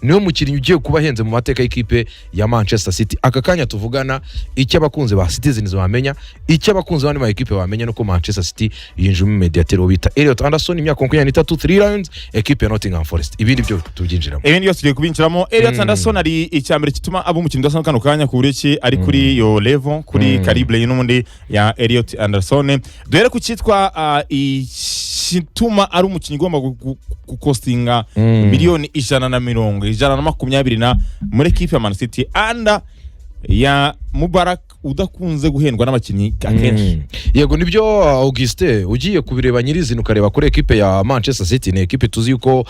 niyo mukinnyi ugiye kuba ahenze mu mateka y'ikipe ya Manchester City. Aka kanya tuvugana icyo abakunzi ba Citizens bamenya, icyo abakunzi bandi ba equipe bamenya nuko Manchester City yinjuma mediateur bita Elliot Anderson, imyaka 23, 3 Lions, equipe ya Nottingham Forest. Ibindi byo tubyinjiramo, ibindi byose tugiye kubinjiramo. Elliot Anderson ari icyambere kituma abo umukinnyi udasanzwe kano kanya ku buryo ari kuri yo level, kuri calibre y'undi ya Elliot Anderson. Duhere ku cyitwa kituma ari umukinnyi ugomba gukostinga miliyoni 120 muri equipe ya Man City anda ya Mubarak udakunze guhendwa n'abakinnyi akenshi. Yego nibyo Auguste, ugiye kubireba nyirizina ukareba kuri equipe ya Manchester City, ni equipe tuzi yuko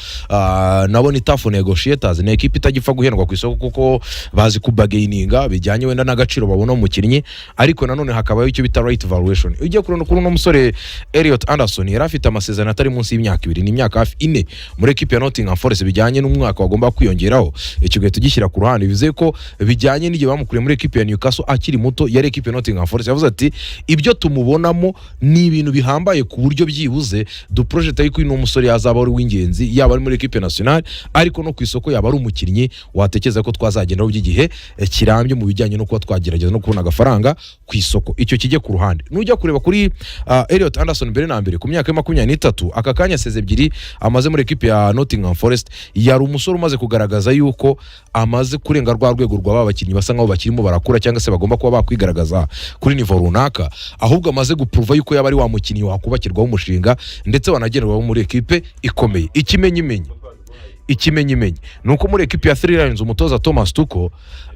nabo ni tough negotiators, ni equipe itagipfa guhendwa ku isoko kuko bazi kubagaininga bijyanye wenda n'agaciro babona mu mukinnyi, ariko nanone hakabayo icyo bita right valuation. Ugiye kurona kuri no musore Elliot Anderson yari afite amasezerano atari munsi y'imyaka 2, ni imyaka hafi 4 muri equipe ya Nottingham Forest, bijyanye n'umwaka wagomba kwiyongeraho. Icyo gihe tugishyira ku ruhande bivuze ko bijyanye n'igihe bamukuriye muri equipe ya Newcastle akiri muto yari equipe ya Nottingham Forest. Yavuze ati ibyo tumubonamo ni ibintu bihambaye ku buryo byibuze du project y'iko ino musore yazaba ari w'ingenzi, yaba ari muri equipe nationale ariko no ku isoko yaba ari umukinnyi watekeza ko twazagendaho by'igihe kirambye mu bijyanye no kuba twagerageza no kubona agafaranga ku isoko. Icyo kijye ku ruhande. Nujya kureba kuri Elliot Anderson mbere na mbere ku myaka 23, aka kanya seze ebyiri amaze muri equipe ya Nottingham Forest, yari umusore umaze kugaragaza yuko amaze kurenga rwa rwego rwa babakinnyi basa nkaho bakirimo barakura cyangwa se bagomba kuba bakwigaragaza kuri niveau runaka, ahubwo amaze guprova yuko yaba ari wa mukinnyi wakubakirwaho umushinga ndetse wanagerwaho muri equipe ikomeye. Ikimenyimenyi nuko muri equipe ya 3 Lions umutoza Thomas Tuchel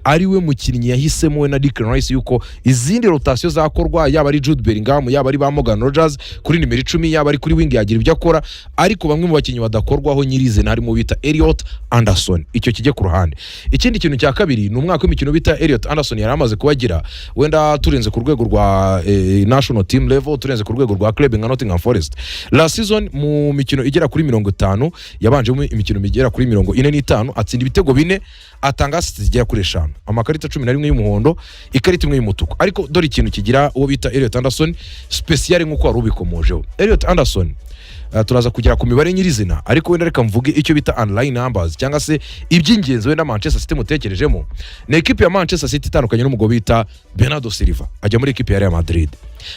ari we mukinnyi yahisemo we na Declan Rice yuko izindi rotation zakorwa, yaba ari Jude Bellingham, yaba ari ba Morgan Rogers kuri nimero 10, yaba ari kuri wing yagira ibyo akora, ariko bamwe mu bakinnyi badakorwaho nyirize harimo bita Elliot Anderson. Icyo kijye ku ruhande. Ikindi kintu cya kabiri ni umwaka w'imikino bita Elliot Anderson yari amaze kubagira wenda turenze ku rwego rwa national team level, turenze ku rwego rwa club nka Nottingham Forest. Last season mu mikino igera kuri 50 yabanje mu imikino igera kuri 45, atsinda ibitego 4, atanga assist zigera kuri 5, amakarita 11 y'umuhondo, ikarita imwe y'umutuku. Ariko dore ikintu kigira uwo bita Elliot Anderson special nkuko wari ubikomojeho. Elliot Anderson turaza kugira ku mibare nyirizina, ariko wenda reka mvuge icyo bita online numbers cyangwa se iby'ingenzi wenda Manchester City mutekerejemo. Na equipe ya Manchester City itandukanye n'umugabo bita Bernardo Silva ajya muri equipe ya Real Madrid.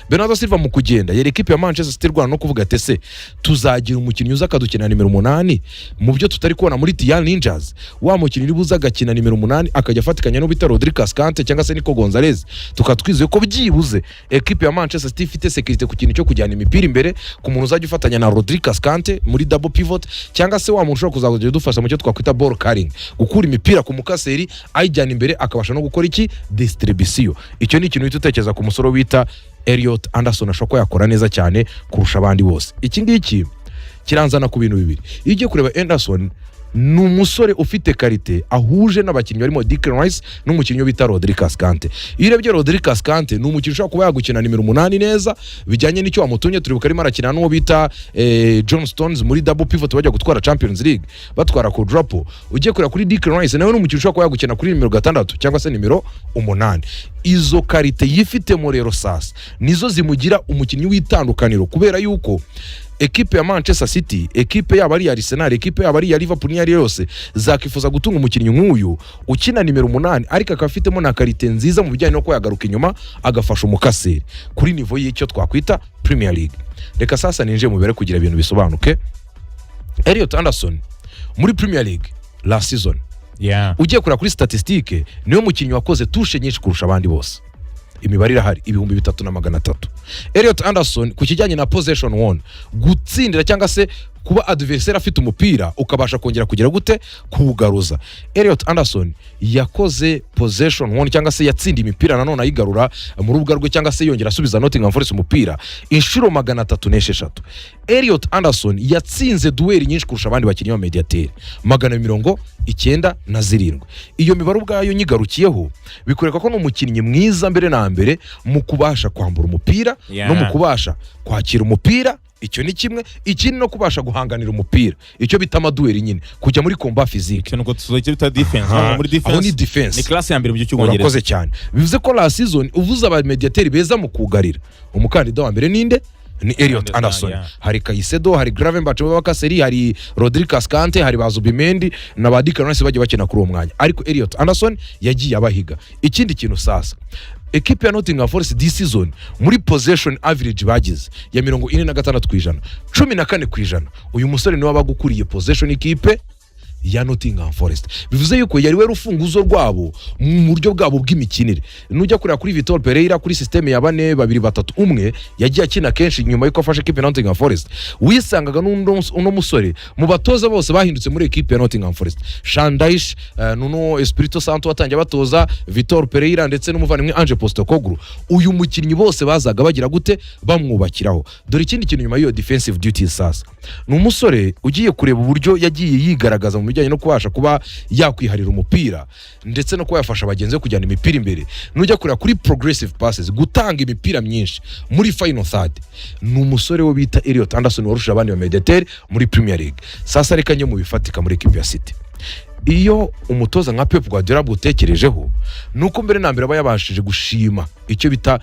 Bernardo Silva mu kugenda yari equipe ya Manchester City rwana no kuvuga ati se tuzagira umukinnyi uza akadukina nimero 8 mu byo tutari kubona muri Tian Ninjas, wa mukinnyi ribuza agakina nimero 8 akajya afatikanya no bita Rodri Cascante cyangwa se Nico Gonzalez, tukatwizeye ko byibuze equipe ya Manchester City ifite security ku kintu cyo kujyana imipira imbere ku muntu uzajya ufatanya na Rodri Cascante muri double pivot, cyangwa se wa muntu ushobora kuzajya dufasha mu cyo twakwita ball carrying, gukura imipira ku mukaseri ayijyana imbere akabasha no gukora iki distribution. Icyo ni ikintu tutekereza ku musoro bita Elliot Anderson ashobora yakora neza cyane kurusha abandi bose. Iki ngiki kiranzana ku bintu bibiri. Iyo ugiye kureba Anderson ni umusore ufite karite ahuje n'abakinnyi barimo Declan Rice n'umukinnyi bita Rodri Cascante. Iyo urebye Rodri Cascante ni umukinnyi ushobora kuba yagukina nimero 8 neza bijyanye n'icyo wamutumye. Turibuka arimo arakina n'uwo bita John Stones muri double pivot bajya gutwara Champions League batwara quadruple. Ugiye kureba kuri Declan Rice nawe ni umukinnyi ushobora kuba yagukina kuri nimero 6 cyangwa se nimero 8. Izo karite yifite mo rero sasa nizo zimugira umukinnyi w'itandukaniro, kubera yuko equipe ya Manchester City, equipe yaba ari ya Arsenal, equipe yaba ari ya Liverpool n'iyari yose zakifuza gutunga umukinnyi nk'uyu ukina nimero 8 ariko akafitemo na karite nziza mu bijyanye no ko yagaruka inyuma agafasha umukaseri kuri niveau y'icyo twakwita Premier League. Reka sasa ninje mu bere kugira ibintu bisobanuke. Elliot Anderson muri Premier League last season, ugiye kura kuri statistique niyo mukinnyi wakoze tushe nyinshi kurusha abandi bose. Imibare irahari 3,300. Elliot Anderson ku kijyanye na possession won, gutsindira cyangwa se kuba adversaire afite umupira ukabasha kongera kugira gute kugaruza. Elliot Anderson yakoze possession won cyangwa se yatsinda imipira nanone ayigarura mu rubuga rwe cyangwa se yongera asubiza Nottingham Forest umupira inshuro 306. Elliot Anderson yatsinze duel nyinshi kurusha abandi bakinnyi ba mediateur 197. Iyo mibare ubwayo nyigarukiyeho bikoreka ko n'umukinnyi mwiza mbere na mbere mu kubasha kwambura umupira no mu kubasha kwakira umupira. Icyo ni kimwe, ikindi no kubasha guhanganira umupira, icyo bita amaduel nyine kujya muri combat physique. Cyo nuko tuzoje bita defense, muri defense ni class ya mbere mu cyo cy'Ubwongereza. Urakoze cyane. Bivuze ko la season uvuza aba mediateur beza mu kugarira. Umukandida wa mbere ninde? ni Elliot Anderson, hari Caicedo, hari Gravenberch Bakaseri, hari Rodri Cascante, hari Bazubimendi na ba Declan Rice bagiye bakina kuri uwo mwanya, ariko Elliot Anderson yagiye abahiga. Ikindi kintu sasa, ekipe ya Nottingham Forest this season muri possession average bagize ya 46%, 14%, uyu musore niwe wabagukuriye possession ikipe ya Nottingham Forest. Bivuze yuko yari we rufunguzo rwabo mu buryo bwabo bw'imikinire. Nujya kurira kuri Vitor Pereira kuri system ya 4-2-3-1 yagiye akina kenshi nyuma yuko afashe equipe ya Nottingham Forest, wisangaga uno musore mu batoza bose bahindutse muri equipe ya Nottingham Forest. Shandaish, Nuno Espirito Santo watangiye batoza, Vitor Pereira ndetse n'umuvandimwe Ange Postecoglou. Uyu mukinnyi bose bazaga bagira gute bamwubakiraho. Dore ikindi kintu nyuma y'iyo defensive duties sasa, n'umusore ugiye kureba uburyo yagiye yigaragaza mu bijyanye no kubasha kuba yakwiharira umupira ndetse no kuba yafasha abagenzi kujyana imipira imbere. Nujya kurira kuri progressive passes, gutanga imipira myinshi muri final third, n'umusore wo bita Elliot Anderson warusha abandi ba Mediterranean muri Premier League. Sasa reka nye mu bifatika muri equipe ya City. Iyo umutoza nka Pep Guardiola butekerejeho, nuko mbere na mbere aba yabashije gushima icyo bita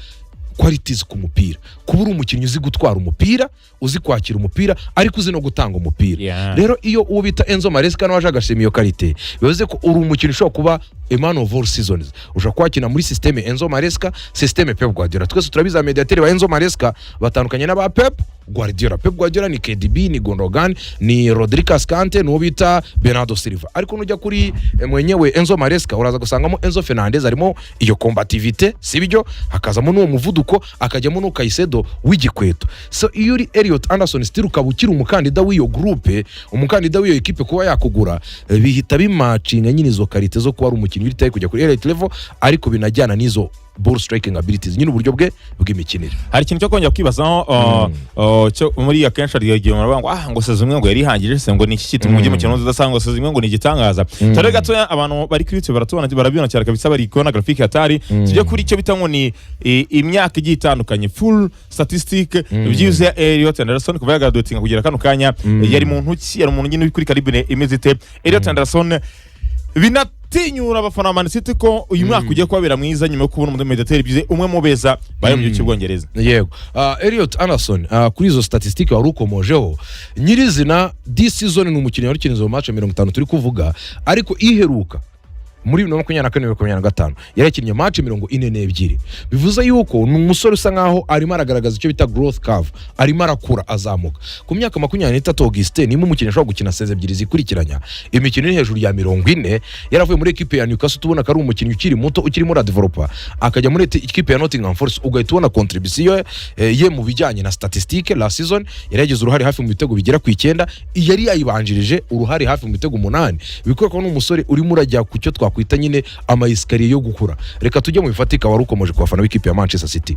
qualities ku mupira, kuba uri umukinnyi uzi gutwara umupira, uzi kwakira umupira, ariko uzi no gutanga umupira. Rero iyo uwo bita Enzo Maresca no waje agashima iyo quality, bivuze ko uri umukinnyi ushobora kuba a man of all seasons, ushobora kwakina muri systeme Enzo Maresca, systeme Pep Guardiola. Twese turabiza Mediatere wa Enzo Maresca batandukanye n'aba Pep Guardiola. Pep Guardiola ni KDB, ni Gundogan, ni Rodri Cascante, n'uwo bita Bernardo Silva. Ariko nujya kuri mwenyewe Enzo Maresca uraza gusangamo Enzo Fernandez arimo iyo combativité, sibyo, hakazamo n'uwo muvuduko, akajyamo no Caicedo w'igikweto. So iyo uri Elliot Anderson still ukabukira umukandida w'iyo groupe, umukandida w'iyo equipe kuba yakugura, bihita bimatchinga nyine izo karite zo kuba ari umukinnyi uri kujya kuri elite level, ariko binajyana n'izo ball striking abilities, nyine uburyo bw'imikinire. Hari ikintu cyo kongera kwibazaho cyo muri akenshi arigiye ngo ngo sezimwe ngo yari hangije se ngo niki kitu mu mukino udasanga sezimwe ngo ni igitangaza. Tare gato abantu bari kuri YouTube barabibona cyane kabisa, bari kubona graphic hatari tujye kuri icyo bita ngo ni imyaka igiye itandukanye, full statistic byuze Elliot Anderson kuva yagadotinga kugera kano kanya, yari mu ntuki, yari umuntu nyine kuri calibre imezite. Elliot Anderson binatinyura abafana ba Man City ko uyu mwaka ugiye kubabera mwiza nyuma yo kubona umudemeteri Mediterranean bize umwe mu beza bayo mu cy'Ubwongereza. Yego, Elliot Anderson kuri izo statistique wari ukomojeho, nyirizina this season ni umukinnyi wari ukinizo match 50 turi kuvuga, ariko iheruka muri 2024-2025 yarakinnye match 42. Bivuze yuko ni umusore usa nkaho arimo aragaragaza icyo bita growth curve, arimo arakura azamuka. Ku myaka 23 Augustin ni umukinnyi ushobora gukina 2 zikurikiranya imikino iri hejuru ya 40. Yaravuye muri equipe ya Newcastle, tubona ko ari umukinnyi ukiri muto, ukiri muri developer, akajya muri equipe ya Nottingham Forest, ugahita ubona contribution ye mu bijyanye na statistique. La season yaragize uruhare hafi mu bitego bigera ku 9, yari yayibanjirije uruhare hafi mu bitego 8. Bikwereka ko n'umusore urimo urajya ku cyo twakwita nyine amayisikariye yo gukura. Reka tujye mu bifatika wari ukomeje ku bafana b'ikipe ya Manchester City.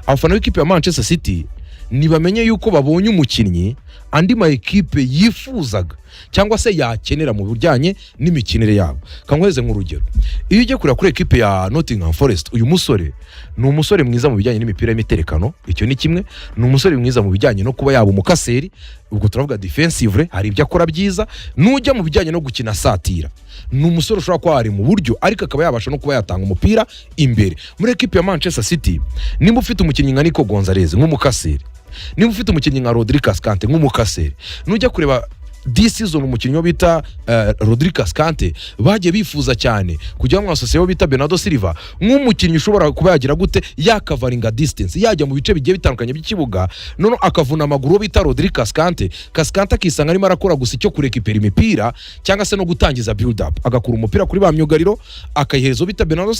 Abafana b'ikipe ya Manchester City nibamenye yuko babonye umukinnyi andi ma equipe yifuzaga cyangwa se yakenera mu burjanye n'imikinire yabo. Kankweze nk'urugero, iyo ujye kurira kuri equipe ya Nottingham Forest, uyu musore ni umusore mwiza mu bijyanye n'imipira y'imiterekano, icyo ni kimwe. Ni umusore mwiza mu bijyanye no kuba yaba umukaseri, ubwo turavuga defensive, hari ibyo akora byiza. Nujya mu bijyanye no gukina satira, ni umusore ushobora kuba ari mu buryo, ariko akaba yabasha no kuba yatanga umupira imbere. Muri equipe ya Manchester City nimba ufite umukinnyi nka Nico Gonzalez nk'umukaseri, nimba ufite umukinnyi nka Rodri Cascante nk'umukaseri, nujya kureba this season umukinnyi bita Rodri Cascante bagiye bifuza cyane kujya mu asosiyo bita Bernardo Silva nk'umukinnyi ushobora kuba yagira gute yakavaringa distance, yajya mu bice bigiye bitandukanye by'ikibuga, none akavuna amaguru bita Rodri Cascante akisanga arimo arakora gusa icyo kurekipera imipira cyangwa se no gutangiza build up, agakura umupira kuri ba myugariro akayiherezo bita Bernardo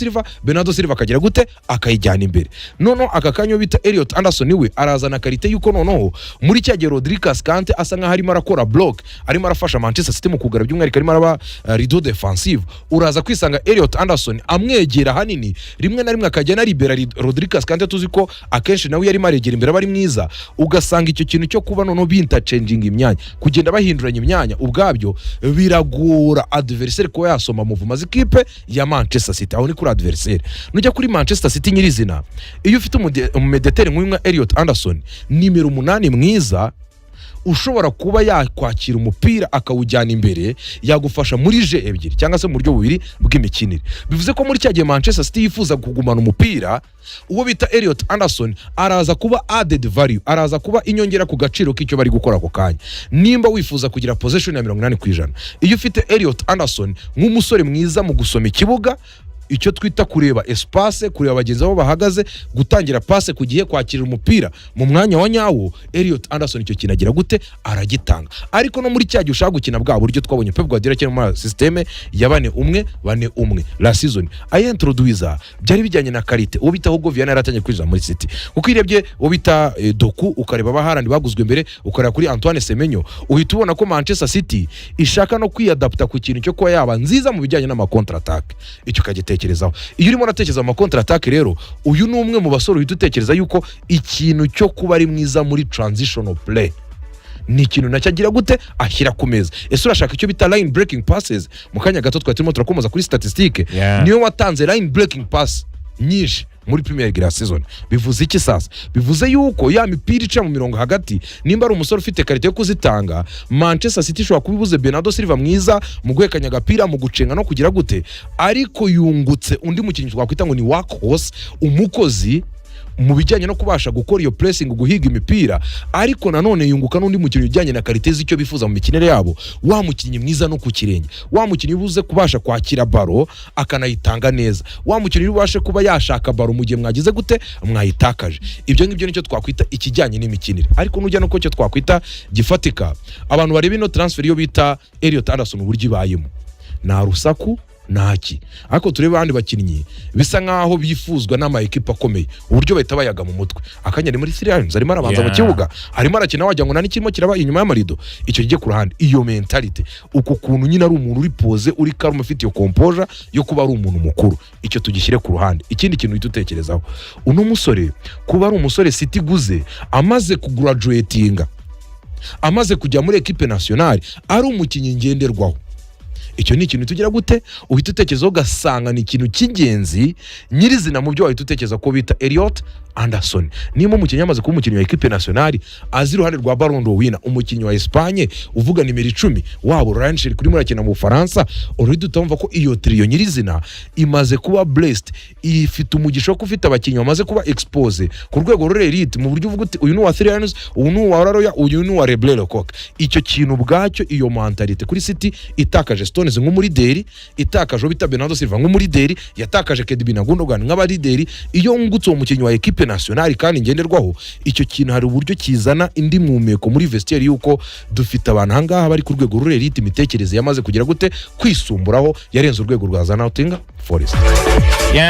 Silva akagira gute akayijyana imbere. None akakanyo bita Elliot Anderson niwe arazana karite yuko noneho muri cyagiye Rodri Cascante asa nka harimo arakora block, arimo arafasha Manchester City mu kugara by'umwihariko, arimo araba rideau defensive. Uraza kwisanga Elliot Anderson amwegera hanini, rimwe na rimwe akajya na libera Rodri Cascante, tuzi ko akenshi nawe yari maregera imbere bari mwiza. Ugasanga icyo kintu cyo kuba noneho binterchanging imyanya, kugenda bahinduranya imyanya, ubwabyo biragora adversaire ko yasoma muvuma z'ikipe ya Manchester City. Aho ni kuri adversaire. Nujya kuri Manchester City nyirizina, iyo ufite umedeteri nk'uyu nka Elliot Anderson nimero 8 mwiza, ushobora kuba yakwakira umupira akawujyana imbere, yagufasha muri je ebyiri cyangwa se mu buryo bubiri bw'imikinire. Bivuze ko muri cya gihe Manchester City yifuza kugumana umupira, uwo bita Elliot Anderson araza kuba added value, araza kuba inyongera ku gaciro k'icyo bari gukora ako kanya. Nimba wifuza kugira possession ya 80%, iyo ufite Elliot Anderson nk'umusore mwiza mu gusoma ikibuga, icyo twita kureba espace, kureba bagenzi babo bahagaze, gutangira passe ku gihe, kwakira umupira mu mwanya wa nyawo, Elliot Anderson icyo kinagira gute aragitanga. Ariko no muri cyagiye ushaka gukina bwa buryo twabonye Pep Guardiola cyane muri systeme ya 4-1 la season ayentroduiza, byari bijyanye na karite. Uwo bita Hugo Viana yaratanye kwinjira muri City, kuko irebye uwo bita Doku, ukareba abaharandi baguzwe mbere, ukareba kuri Antoine Semenyo, uhita ubona ko Manchester City ishaka no kwiadapta ku kintu cyo kuba yaba nziza mu bijyanye n'ama counter attack. Icyo kagitekerezaho. Iyo urimo uratekereza ama counter attack rero, uyu ni umwe mu basore uhita utekereza yuko ikintu cyo kuba ari mwiza muri transitional play ni ikintu nacyo agira gute ashyira ku meza. Ese urashaka icyo bita line breaking passes? Mu kanya gato twari turimo turakomoza kuri statistique, niyo watanze line breaking pass nyinshi muri Premier League season. Bivuze iki sasa? Bivuze yuko ya mipira ica mu mirongo hagati, nimba ari umusore ufite karite yo kuzitanga, Manchester City ishobora kubibuze Bernardo Silva mwiza mu guhekanya agapira, mu gucenga no kugira gute, ariko yungutse undi mukinnyi twakwita ngo ni workhorse, umukozi mu bijyanye no kubasha gukora iyo pressing, guhiga imipira, ariko nanone yunguka n'undi mukinnyi ujyanye na karite z'icyo bifuza mu mikinire yabo, wa mukinnyi mwiza no ku kirenge, wa mukinnyi ubuze kubasha kwakira baro akanayitanga neza, wa mukinnyi ubashe kuba yashaka baro mu gihe mwagize gute mwayitakaje. Ibyo ngibyo nicyo twakwita ikijyanye n'imikinire. Ariko nujya no ko cyo twakwita gifatika, abantu bareba ino transfer yo bita Elliot Anderson uburyo ibayemo, na rusaku naki, ariko turebe abandi bakinnyi bisa nkaho bifuzwa n'ama equipe akomeye, uburyo bahita bayaga mu mutwe. Akanyari muri Sirians arimo arabanza mu kibuga, arimo arakina wajya ngo nani kirimo kiraba inyuma y'amarido. Icyo kijye ku ruhande, iyo mentality, uko kuntu nyine ari umuntu uri pose, uri calm, ufite iyo composure yo kuba ari umuntu mukuru, icyo tugishyire ku ruhande. Ikindi kintu uhita uno musore kuba ari umusore City guze amaze kugraduatinga, amaze kujya muri equipe nationale, ari umukinnyi ngenderwaho. Icyo ni ikintu tugira gute uhita utekerezaho ugasanga ni ikintu cy'ingenzi nyirizina mu byo wahita utekereza ko bita Elliot Anderson. Niyo umukinnyi yamaze kuba umukinnyi wa equipe nationale, azi iruhande rwa Ballon d'Or winner, umukinnyi wa Espagne uvuga nimero 10 wabo Rangel kuri murakina mu Faransa, already utumva ko iyo trio nyirizina imaze kuba blessed, ifite umugisha wo kufita abakinnyi bamaze kuba expose ku rwego rure elite, mu buryo uvuga uti uyu ni wa Threads, uyu ni wa Roya, uyu ni wa Rebel Lecoq. Icyo kintu bwacyo, iyo mentality kuri City itakaje Stones nk'umurideri, itakaje bita Bernardo Silva nk'umurideri, yatakaje Kedby na Gundogan nk'abarideri. Iyo ngutse umukinnyi wa equipe nationale kandi ngenderwaho, icyo kintu hari uburyo kizana indi mumeko muri vestiaire yuko dufite abantu hangaha bari ku rwego rure elite, imitekerereze yamaze kugira gute kwisumburaho, yarenze urwego rwa Nottingham Forest.